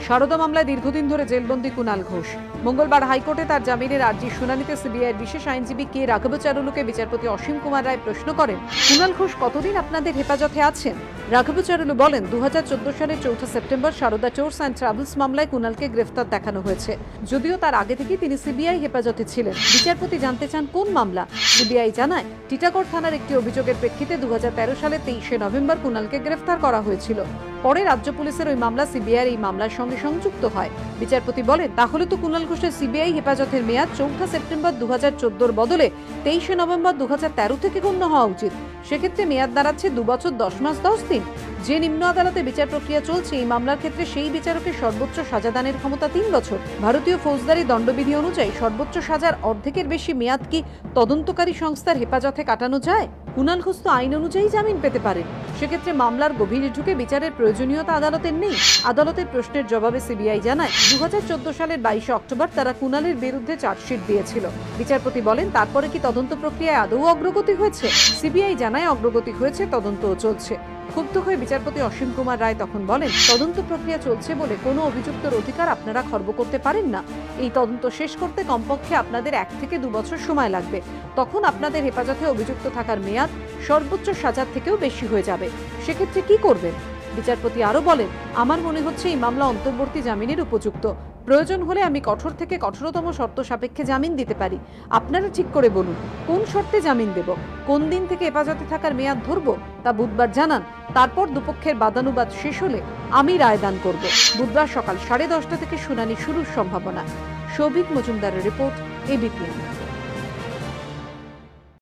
সারদা মামলায় দীর্ঘদিন ধরে জেলবন্দি কুণাল ঘোষ। মঙ্গলবার হাইকোর্টে তার জামিনের আর্জির শুনানিতে সিবিআইয়ের বিশেষ আইনজীবী কে রাঘবাচারুলুকে বিচারপতি অসীম কুমার রায় প্রশ্ন করেন, কুণাল ঘোষ কতদিন আপনাদের হেফাজতে আছেন? রাঘবাচারুলু বলেন, 2014 সালের 4 September Saradha tours and travels মামলায় কুণালকে গ্রেফতার দেখানো হয়েছে। যদিও তার আগে থেকেই তিনি সিবিআই হেফাজতে ছিলেন। বিচারপতি জানতে চান কোন মামলা। সিবিআই জানায়, টিটাগড় থানার একটি অভিযোগের প্রেক্ষিতে 2013 সালে 23 নভেম্বর কুণালকে গ্রেফতার করা হয়েছিল। পরে রাজ্য পুলিশের ওই মামলা সিবিআইয়ের এই মামলার সঙ্গে সংযুক্ত হয়। বিচারপতি বলেন, তাহলে তো কুণাল ঘোষের সিবিআই হেফাজতের মেয়াদ 4 সেপ্টেম্বর 2014 বদলে 23 নভেম্বর 2013 থেকে গণ্য হওয়া উচিত। সেক্ষেত্রে মেয়াদ দাঁড়াচ্ছে 2 বছর 10 মাস 10 দিন। যে নিম্ন আদালতে বিচার প্রক্রিয়া চলছে, এই মামলার ক্ষেত্রে সেই বিচারকের সর্বোচ্চ সাজাদানের ক্ষমতা 3 বছর। ভারতীয় ফৌজদারি দণ্ডবিধি অনুযায়ী সর্বোচ্চ সাজার অর্ধেকের বেশি মেয়াদ কি তদন্তকারী সংস্থার হেফাজতে কাটানো যায়? কুণাল ঘোষ তো আইন অনুযায়ী জামিন পেতে পারেন। সেক্ষেত্রে মামলার গভীরে ঢুকে বিচারের প্রয়োজনীয়তা আদালতের নেই। আদালতের প্রশ্নের জবাবে সিবিআই জানায়, 2014 সালের 22 অক্টোবর তারা কুণালের বিরুদ্ধে চার্জশিট দিয়েছিল। বিচারপতি বলেন, তারপরে কি তদন্ত প্রক্রিয়ায় আদৌ অগ্রগতি হয়েছে? সিবিআই জানায়, অগ্রগতি হয়েছে, তদন্তও চলছে। ক্ষুব্ধ হয়ে বিচারপতি অসীম কুমার রায় তখন বলেন, তদন্ত প্রক্রিয়া চলছে বলে কোনো অভিযুক্তর অধিকার আপনারা খর্ব করতে পারেন না। এই তদন্ত শেষ করতে কমপক্ষে আপনাদের 1 থেকে 2 বছর সময় লাগবে। তখন আপনাদের হেফাজতে অভিযুক্ত থাকার মেয়াদ সর্বোচ্চ সাজার থেকেও বেশি হয়ে যাবে। সেক্ষেত্রে কি করবেন? বিচারপতি আরও বলেন, আমার মনে হচ্ছে এই মামলা অন্তর্বর্তী জামিনের উপযুক্ত। প্রয়োজন হলে আমি কঠোর থেকে কঠোরতম শর্ত সাপেক্ষে জামিন দিতে পারি। আপনারা ঠিক করে বলুন, কোন শর্তে জামিন দেব? কোন দিন থেকে হেফাজতে থাকার মেয়াদ ধরব? তা বুধবার জানান। তারপর দুপক্ষের বাদানুবাদ শেষ হলে আমি রায়দান করব। বুধবার সকাল 10:30 থেকে শুনানি শুরুর সম্ভাবনা। সৌভিক মজুমদারের রিপোর্ট, এবিপি।